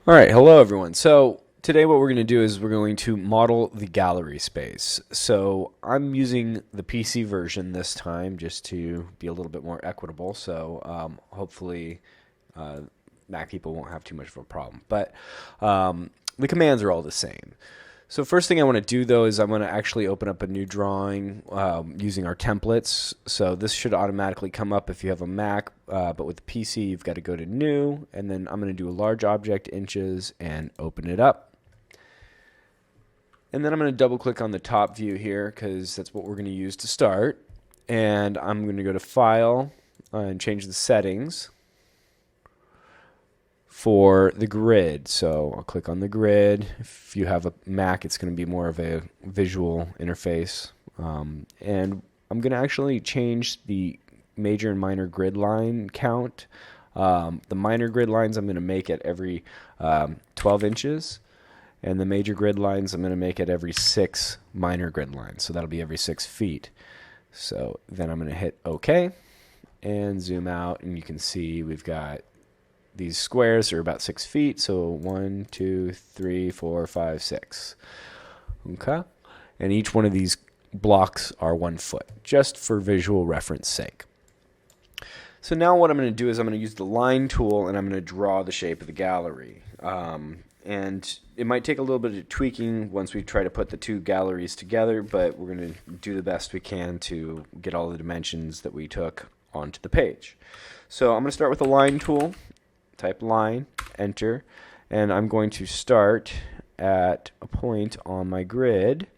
All right, hello everyone. So today what we're going to do is we're going to model the gallery space. So I'm using the PC version this time just to be a little bit more equitable. So hopefully Mac people won't have too much of a problem. But the commands are all the same. So first thing I want to do though is I'm going to actually open up a new drawing using our templates. So this should automatically come up if you have a Mac, but with the PC you've got to go to New, and then I'm going to do a large object, inches, and open it up. And then I'm going to double click on the top view here because that's what we're going to use to start. And I'm going to go to File and change the settings for the grid. So I'll click on the grid. If you have a Mac, it's going to be more of a visual interface. And I'm going to actually change the major and minor grid line count. The minor grid lines I'm going to make at every 12 inches. And the major grid lines I'm going to make at every 6 minor grid lines. So that'll be every 6 feet. So then I'm going to hit OK and zoom out, and you can see we've got these squares are about 6 feet, so 1, 2, 3, 4, 5, 6. Okay, and each one of these blocks are 1 foot, just for visual reference sake. So now what I'm going to do is I'm going to use the line tool, and I'm going to draw the shape of the gallery. And it might take a little bit of tweaking once we try to put the two galleries together, but we're going to do the best we can to get all the dimensions that we took onto the page. So I'm going to start with the line tool. Type line, enter, and I'm going to start at a point on my grid.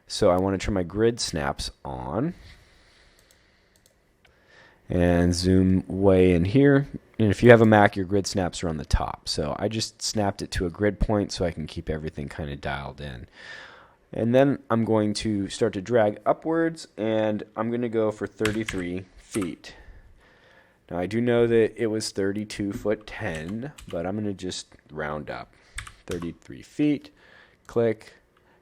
So I want to turn my grid snaps on and zoom way in here. And if you have a Mac, your grid snaps are on the top. So I just snapped it to a grid point so I can keep everything kind of dialed in. And then I'm going to start to drag upwards, and I'm going to go for 33 feet. Now I do know that it was 32 foot 10, but I'm going to just round up. 33 feet, click,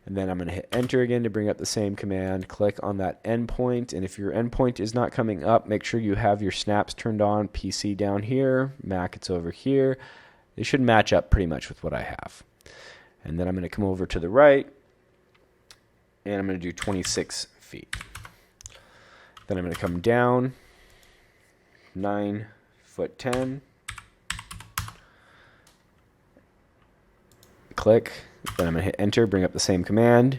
and then I'm going to hit enter again to bring up the same command. Click on that endpoint, and if your endpoint is not coming up, make sure you have your snaps turned on. PC down here, Mac it's over here. They should match up pretty much with what I have. And then I'm going to come over to the right, and I'm going to do 26 feet. Then I'm going to come down 9 foot 10, click, then I'm going to hit enter, bring up the same command,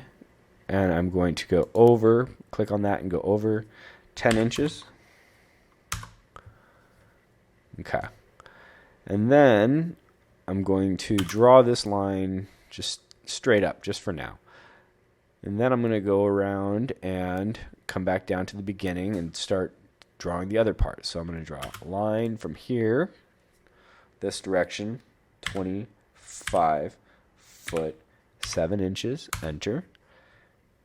and I'm going to go over, click on that and go over 10 inches. Okay. And then I'm going to draw this line just straight up, just for now. And then I'm going to go around and come back down to the beginning and start drawing the other part. So I'm going to draw a line from here, this direction, 25 foot 7 inches, enter.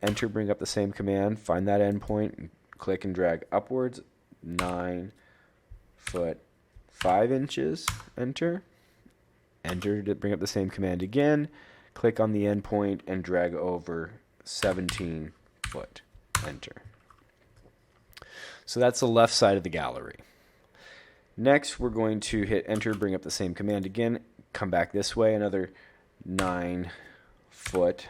Enter, bring up the same command, find that endpoint, click and drag upwards, 9 foot 5 inches, enter. Enter to bring up the same command again, click on the endpoint and drag over 17 foot, enter. So that's the left side of the gallery. Next, we're going to hit enter, bring up the same command again, come back this way, another 9 foot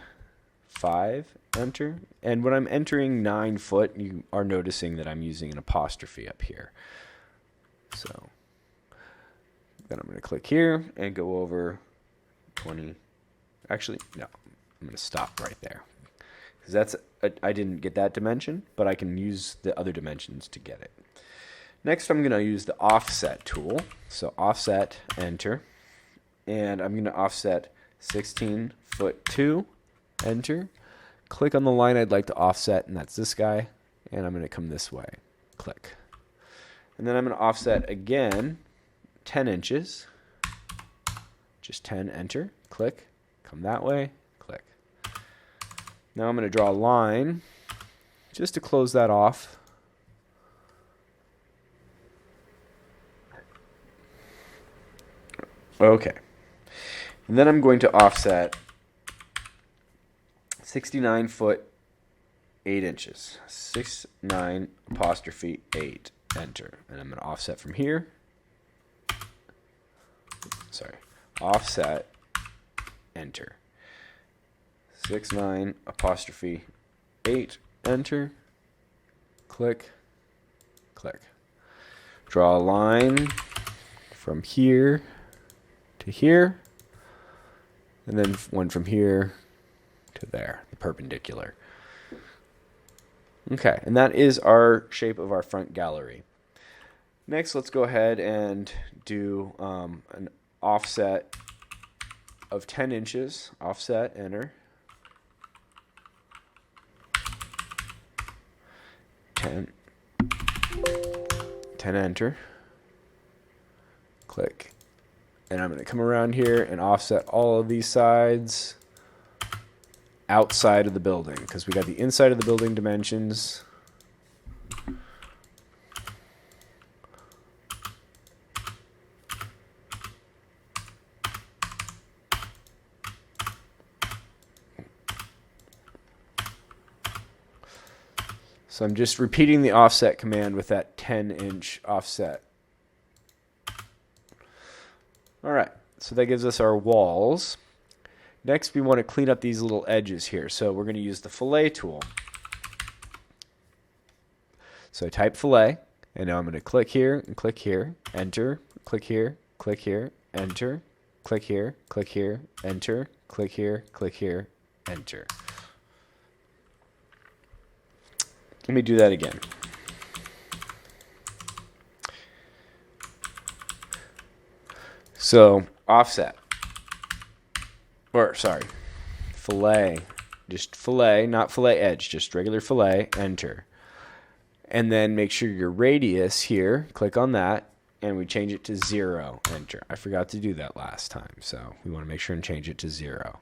5, enter. And when I'm entering 9 foot, you are noticing that I'm using an apostrophe up here. So then I'm going to click here and go over 20. Actually, no, I'm going to stop right there. Because I didn't get that dimension, but I can use the other dimensions to get it. Next, I'm going to use the offset tool. So offset, enter, and I'm going to offset 16 foot 2, enter. Click on the line I'd like to offset, and that's this guy, and I'm going to come this way, click. And then I'm going to offset again 10 inches, just 10, enter, click, come that way, click. Now I'm going to draw a line just to close that off. Okay. And then I'm going to offset 69 foot 8 inches. 69 apostrophe 8, enter. And I'm going to offset from here. Sorry. Offset enter. 69 apostrophe 8, enter. Click, click. Draw a line from here to here, and then one from here to there, the perpendicular. Okay, and that is our shape of our front gallery. Next, let's go ahead and do an offset of 10 inches. Offset, enter. 10, enter. Click. And I'm going to come around here and offset all of these sides outside of the building, because we got the inside of the building dimensions. So I'm just repeating the offset command with that 10-inch offset. All right, so that gives us our walls. Next, we want to clean up these little edges here. So we're going to use the fillet tool. So I type fillet, and now I'm going to click here and click here, enter, click here, enter, click here, enter, click here, enter. Let me do that again. So offset, or sorry, fillet, just fillet, not fillet edge, just regular fillet, enter. And then make sure your radius here, click on that, and we change it to 0, enter. I forgot to do that last time, so we want to make sure and change it to 0.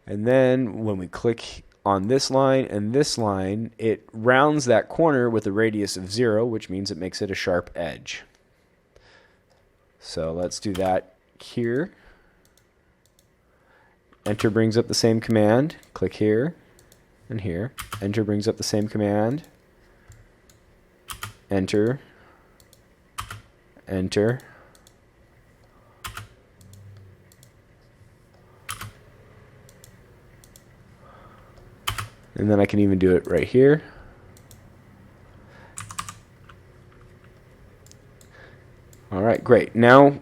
And then when we click on this line and this line, it rounds that corner with a radius of 0, which means it makes it a sharp edge. So let's do that here. Enter brings up the same command. Click here and here. Enter brings up the same command. Enter. Enter. And then I can even do it right here. All right, great. Now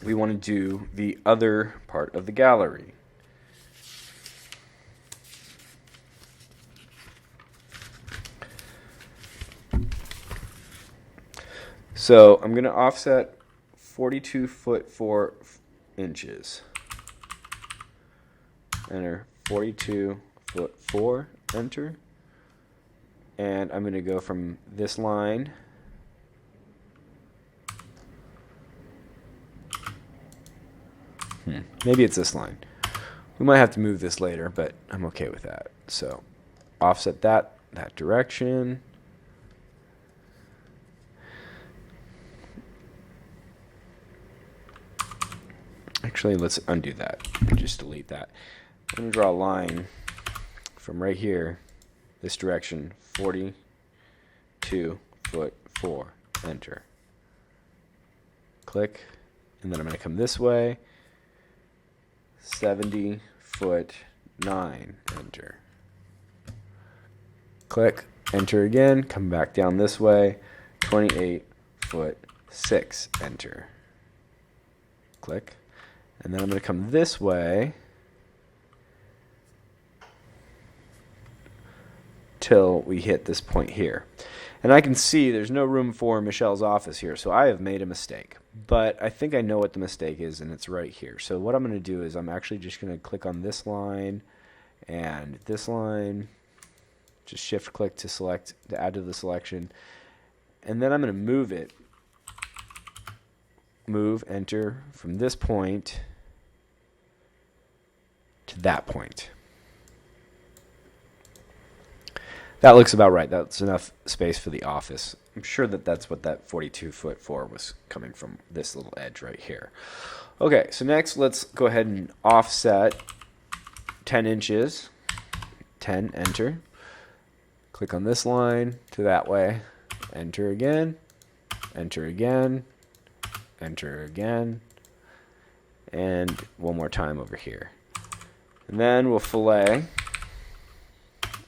we want to do the other part of the gallery. So I'm going to offset 42 foot 4 inches. Enter. 42 foot 4, enter. And I'm going to go from this line maybe it's this line. We might have to move this later, but I'm okay with that. So offset that direction. Actually, let's undo that. Just delete that. I'm going to draw a line from right here, this direction, 42 foot 4, enter. Click, and then I'm going to come this way, 70 foot 9, enter. Click, enter again, come back down this way, 28 foot 6, enter. Click, and then I'm going to come this way till we hit this point here. And I can see there's no room for Michelle's office here, so I have made a mistake. But I think I know what the mistake is, and it's right here. So what I'm going to do is I'm actually just going to click on this line and this line, just shift click to select, to add to the selection, and then I'm going to move it, move, enter, from this point to that point. That looks about right. That's enough space for the office. I'm sure that that's what that 42 foot 4 was coming from, this little edge right here. Okay, so next let's go ahead and offset 10 inches. 10, enter. Click on this line to that way. Enter again. Enter again. Enter again. and one more time over here. And then we'll fillet.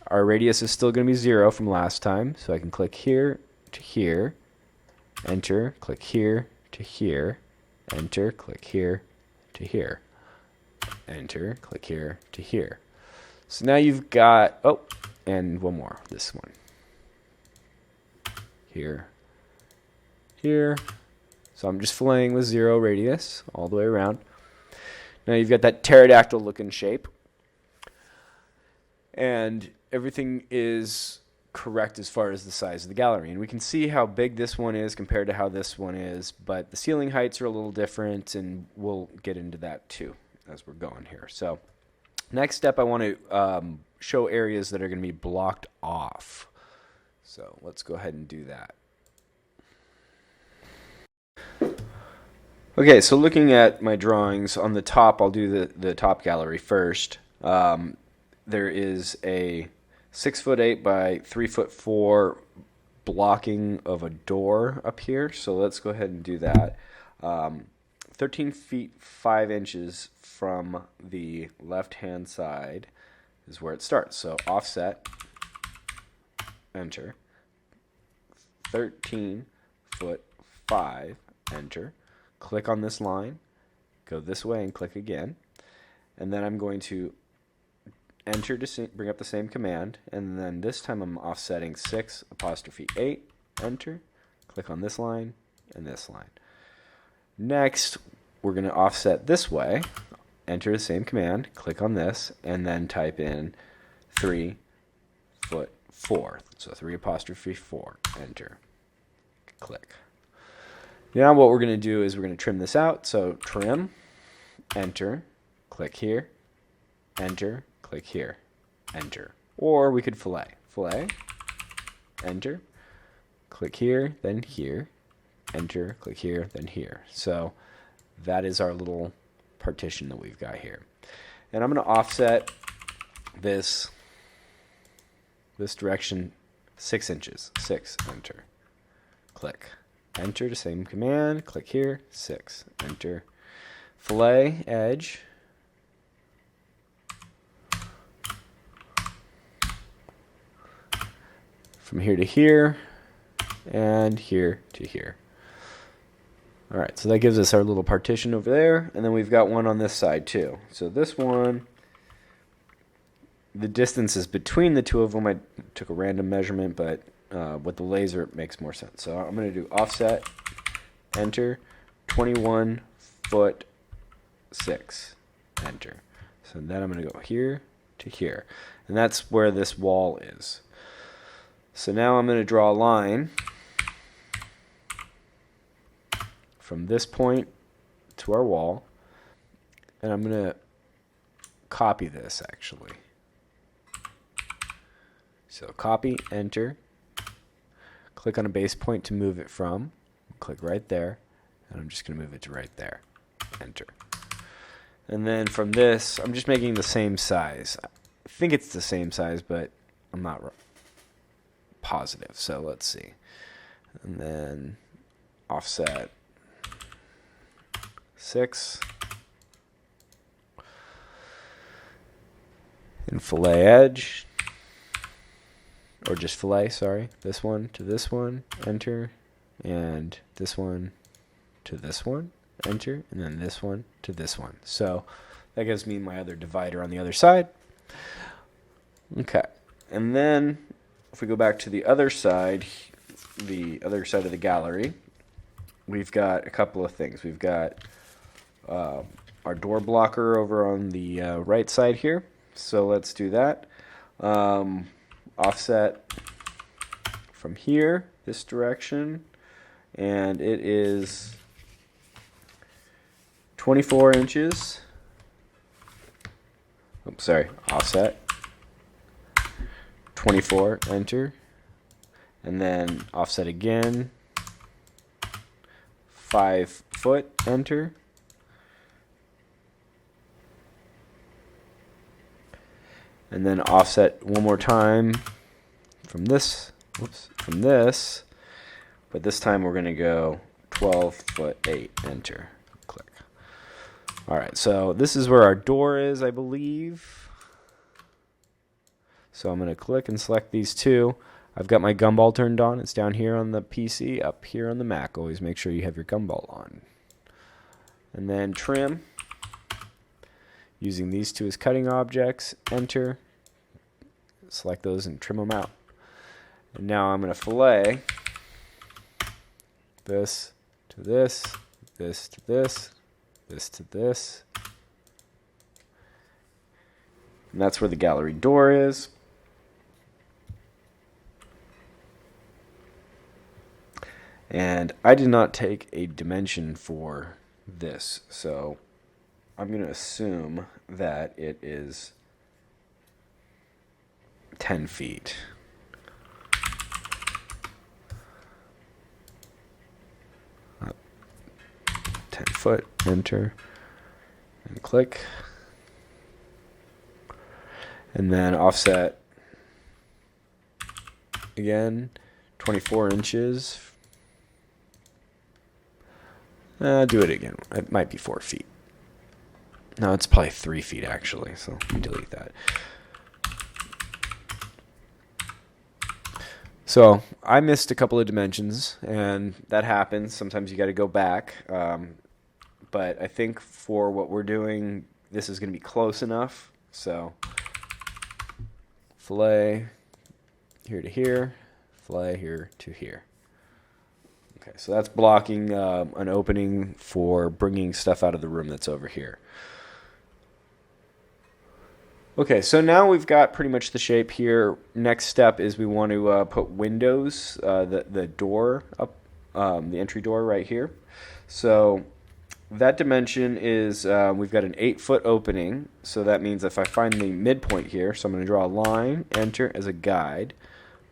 Our radius is still going to be 0 from last time, so I can click here to here, enter, click here to here, enter, click here to here, enter, click here to here. So now you've got, oh, and one more, this one. Here, here. So I'm just filleting with 0 radius all the way around. Now you've got that pterodactyl looking shape. And everything is correct as far as the size of the gallery. And we can see how big this one is compared to how this one is, but the ceiling heights are a little different, and we'll get into that too as we're going here. So next step, I want to show areas that are going to be blocked off. So let's go ahead and do that. Okay, so looking at my drawings, on the top, I'll do the top gallery first. There is a 6'8" by 3'4" blocking of a door up here. So let's go ahead and do that. 13 feet 5 inches from the left-hand side is where it starts. So offset, enter. 13 foot 5, enter. Click on this line, go this way and click again. And then I'm going to enter to bring up the same command, and then this time I'm offsetting 6'8", enter, click on this line and this line. Next, we're going to offset this way, enter the same command, click on this, and then type in 3'4", so 3'4", enter, click. Now what we're going to do is we're going to trim this out, so trim, enter, click here, enter, click here, enter. Or we could fillet. Fillet, enter, click here, then here, enter, click here, then here. So that is our little partition that we've got here. And I'm going to offset this direction 6 inches. 6, enter, click. Enter the same command, click here, 6, enter. Fillet, edge. From here to here, and here to here. All right, so that gives us our little partition over there, and then we've got one on this side too. So this one, the distances between the two of them, I took a random measurement, but with the laser it makes more sense. So I'm going to do offset, enter, 21 foot 6, enter. So then I'm going to go here to here, and that's where this wall is. So now I'm going to draw a line from this point to our wall, and I'm going to copy this actually. So copy, enter, click on a base point to move it from, click right there, and I'm just going to move it to right there, enter. And then from this, I'm just making the same size. I think it's the same size, but I'm not positive, so let's see. And then offset 6, and fillet edge, or just fillet, sorry, this one to this one, enter, and this one to this one, enter, and then this one to this one. So that gives me my other divider on the other side. Okay, and then if we go back to the other side of the gallery, we've got a couple of things. We've got our door blocker over on the right side here. So let's do that. Offset from here, this direction, and it is 24 inches. Oops, sorry, offset. 24, enter, and then offset again, 5 foot, enter, and then offset one more time from this, but this time we're going to go 12 foot 8, enter, click. All right, so this is where our door is, I believe. So I'm going to click and select these two. I've got my gumball turned on. It's down here on the PC, up here on the Mac. Always make sure you have your gumball on. And then trim. Using these two as cutting objects. Enter. Select those and trim them out. And now I'm going to fillet this to this, this to this, this to this. And that's where the gallery door is. And I did not take a dimension for this, so I'm going to assume that it is 10 feet. Up. 10 foot, enter, and click. And then offset again, 24 inches. Do it again. It might be 4 feet. No, it's probably 3 feet actually, so let me delete that. So I missed a couple of dimensions, and that happens. Sometimes you got to go back. But I think for what we're doing, this is going to be close enough. So fillet here to here, fillet here to here. Okay, so that's blocking an opening for bringing stuff out of the room that's over here. Okay, so now we've got pretty much the shape here. Next step is we want to put windows, the door up, the entry door right here. So that dimension is, we've got an 8-foot opening. So that means if I find the midpoint here, so I'm going to draw a line, enter as a guide,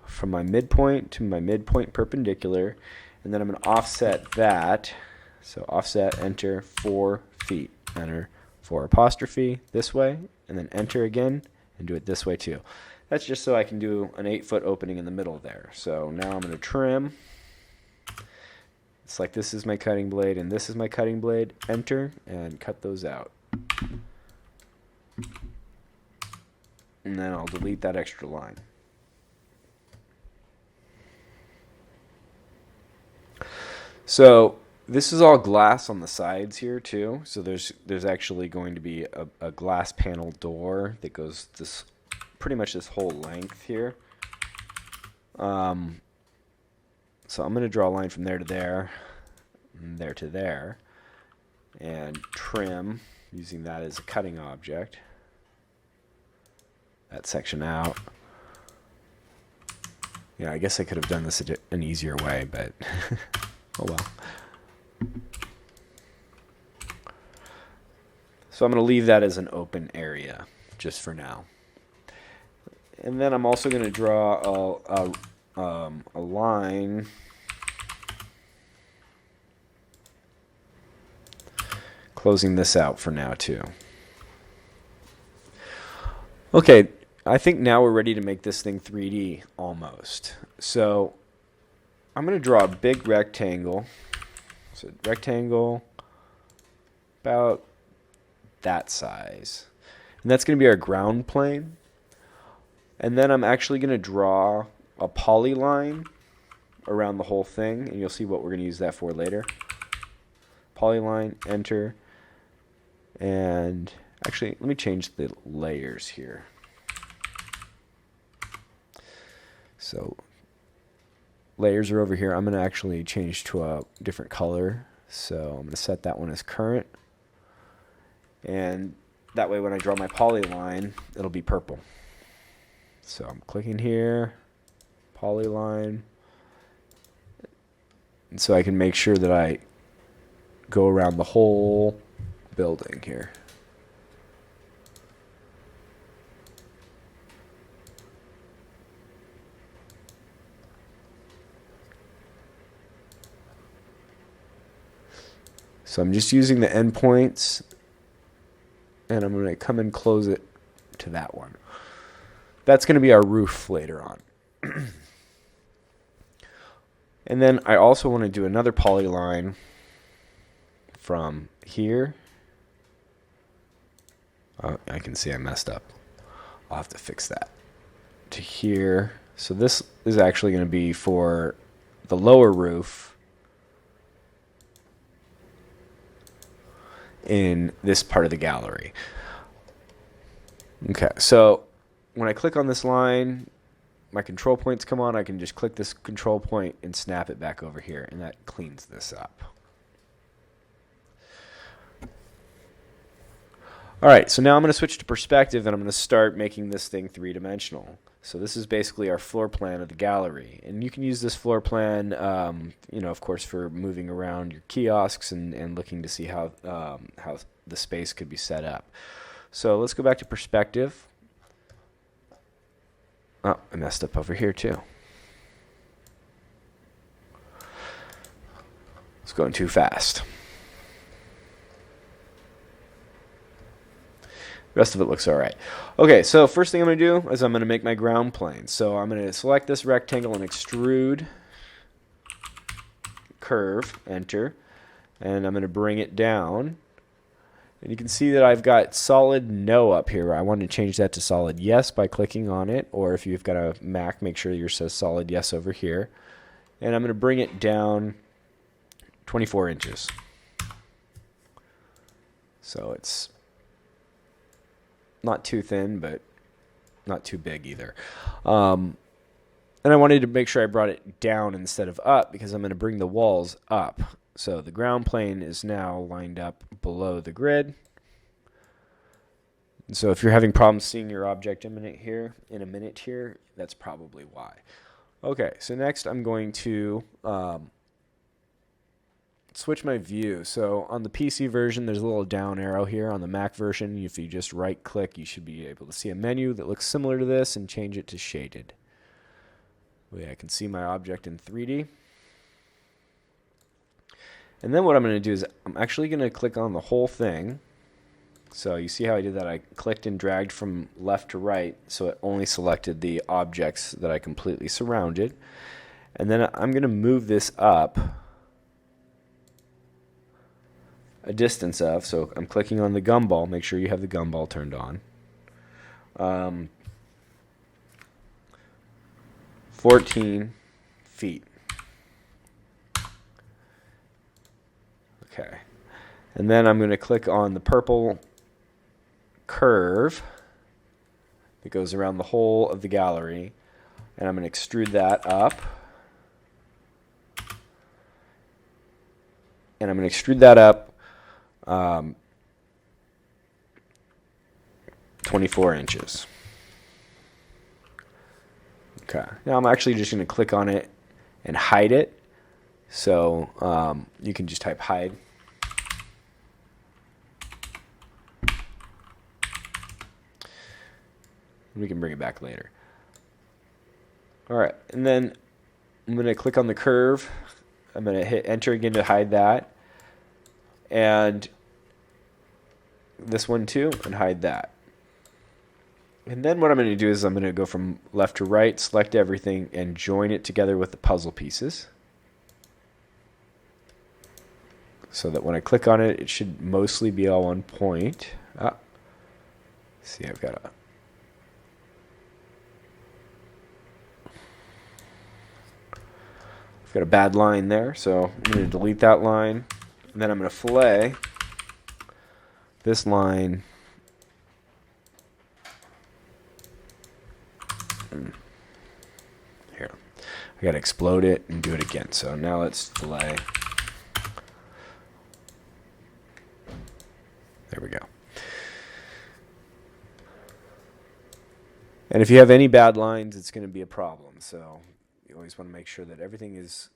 from my midpoint to my midpoint perpendicular. And then I'm going to offset that. So offset, enter, 4 feet. Enter, 4 apostrophe this way. And then enter again and do it this way too. That's just so I can do an 8-foot opening in the middle there. So now I'm going to trim. It's like this is my cutting blade and this is my cutting blade. Enter and cut those out. And then I'll delete that extra line. So this is all glass on the sides here too. So there's actually going to be a glass panel door that goes this pretty much this whole length here. So I'm going to draw a line from there to there, and there to there, and trim using that as a cutting object. That section out. Yeah, I guess I could have done this an easier way, but oh well. So I'm going to leave that as an open area just for now. And then I'm also going to draw a line closing this out for now too. Okay, I think now we're ready to make this thing 3D almost. So I'm going to draw a big rectangle. So rectangle about that size. And that's going to be our ground plane. And then I'm actually going to draw a polyline around the whole thing, and you'll see what we're going to use that for later. Polyline, enter. And actually, let me change the layers here. So layers are over here. I'm going to actually change to a different color. So I'm going to set that one as current. And that way when I draw my polyline, it'll be purple. So I'm clicking here, polyline. And so I can make sure that I go around the whole building here. So I'm just using the endpoints, and I'm going to come and close it to that one. That's going to be our roof later on. And then I also want to do another polyline from here Oh, I can see I messed up. I'll have to fix that. To here. So this is actually going to be for the lower roof in this part of the gallery. Okay, so when I click on this line, my control points come on. I can just click this control point and snap it back over here, and that cleans this up. All right, so now I'm going to switch to perspective, and I'm going to start making this thing three-dimensional. So this is basically our floor plan of the gallery, and you can use this floor plan, of course, for moving around your kiosks and looking to see how the space could be set up. So let's go back to perspective. Oh, I messed up over here too. It's going too fast. The rest of it looks all right. Okay, so first thing I'm going to do is I'm going to make my ground plane. So I'm going to select this rectangle and extrude, curve, enter, and I'm going to bring it down. And you can see that I've got solid no up here. I want to change that to solid yes by clicking on it, or if you've got a Mac, make sure yours says solid yes over here. And I'm going to bring it down 24 inches. So it's not too thin, but not too big either. And I wanted to make sure I brought it down instead of up because I'm going to bring the walls up. So the ground plane is now lined up below the grid. And so if you're having problems seeing your object in a minute here, that's probably why. Okay, so next I'm going to switch my view. So on the PC version, there's a little down arrow here. On the Mac version, if you just right click, you should be able to see a menu that looks similar to this and change it to shaded. I can see my object in 3D. And then what I'm going to do is I'm actually going to click on the whole thing. So you see how I did that? I clicked and dragged from left to right, so it only selected the objects that I completely surrounded. And then I'm going to move this up a distance of, so I'm clicking on the gumball. Make sure you have the gumball turned on. 14 feet. Okay. And then I'm going to click on the purple curve that goes around the whole of the gallery, and I'm going to extrude that up. And I'm going to extrude that up 24 inches. Okay. Now I'm actually just going to click on it and hide it. So you can just type hide. We can bring it back later. All right, and then I'm going to click on the curve. I'm going to hit enter again to hide that. And this one too, and hide that. And then what I'm going to do is I'm going to go from left to right, select everything, and join it together with the puzzle pieces. So that when I click on it, it should mostly be all on point. See, I've got a bad line there, so I'm going to delete that line, and then I'm going to fillet this line here. I got to explode it and do it again. So now let's fillet. There we go. And if you have any bad lines, it's going to be a problem. So you always want to make sure that everything is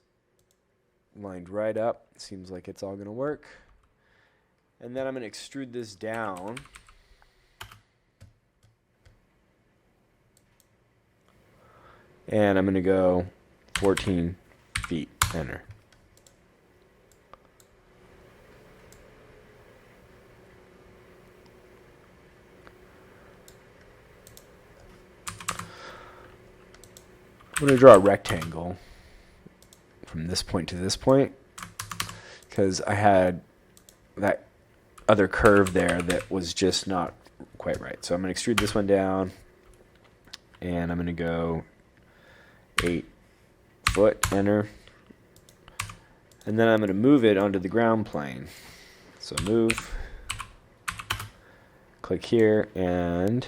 lined right up. It seems like it's all going to work. And then I'm going to extrude this down. And I'm going to go 14 feet. Enter. I'm going to draw a rectangle from this point to this point because I had that other curve there that was just not quite right. So I'm going to extrude this one down, and I'm going to go 8 foot, enter, and then I'm going to move it onto the ground plane. So move, click here, and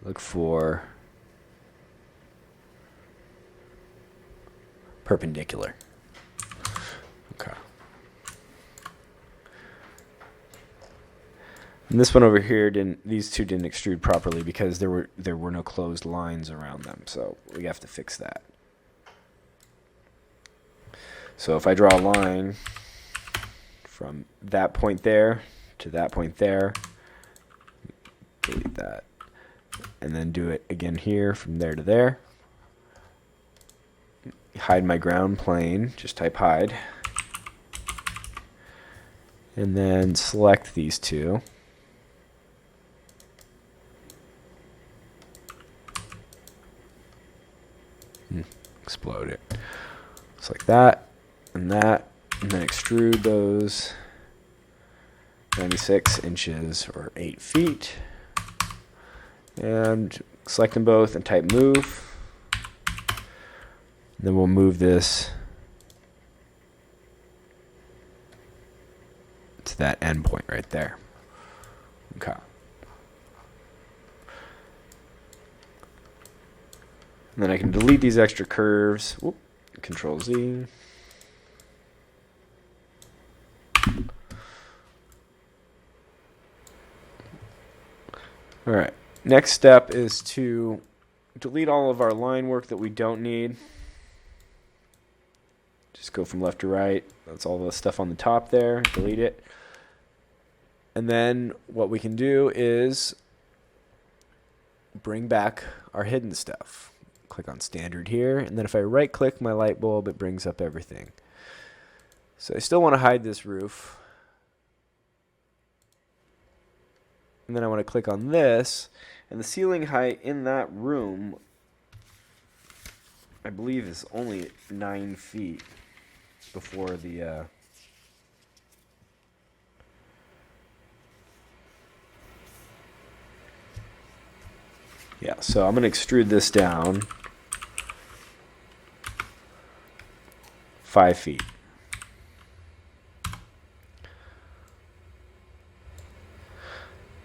look for perpendicular. Okay. And this one over here these two didn't extrude properly because there were no closed lines around them. So we have to fix that. So if I draw a line from that point there to that point there, delete that, and then do it again here from there to there. Hide my ground plane, just type hide, and then select these two. Explode it. Just like that, and then extrude those 96 inches or 8 feet. And select them both and type move. Then we'll move this to that end point right there. Okay. And then I can delete these extra curves. Whoop. Control Z. All right. Next step is to delete all of our line work that we don't need. Just go from left to right. That's all the stuff on the top there. Delete it. And then what we can do is bring back our hidden stuff. Click on standard here, and then if I right click my light bulb, it brings up everything. So I still want to hide this roof. And then I want to click on this, and the ceiling height in that room, I believe, is only 9 feet before the yeah, so I'm going to extrude this down 5 feet.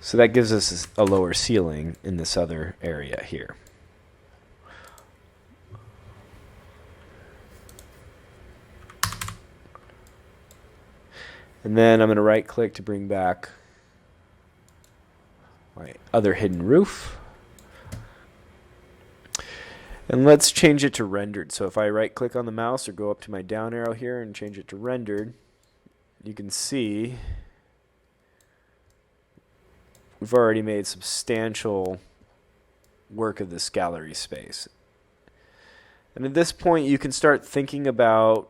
So that gives us a lower ceiling in this other area here. And then I'm going to right click to bring back my other hidden roof. And let's change it to rendered. So if I right click on the mouse or go up to my down arrow here and change it to rendered, you can see we've already made substantial work of this gallery space. And at this point you can start thinking about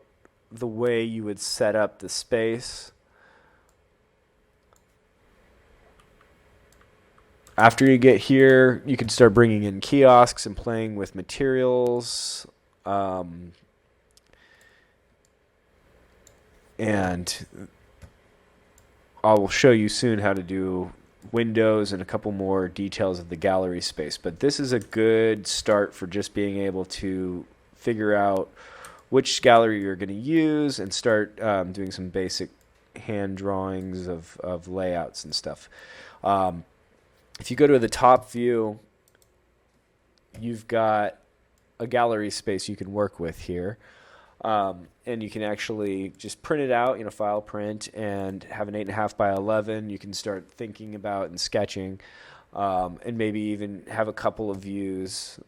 the way you would set up the space. After you get here, you can start bringing in kiosks and playing with materials. And I will show you soon how to do windows and a couple more details of the gallery space. But this is a good start for just being able to figure out which gallery you're going to use and start doing some basic hand drawings of layouts and stuff. If you go to the top view, you've got a gallery space you can work with here. And you can actually just print it out in a file print and have an 8.5 by 11. You can start thinking about and sketching, and maybe even have a couple of views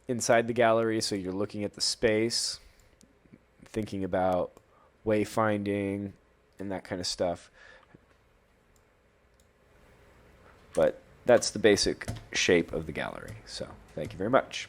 inside the gallery. So you're looking at the space, thinking about wayfinding and that kind of stuff. But that's the basic shape of the gallery. So thank you very much.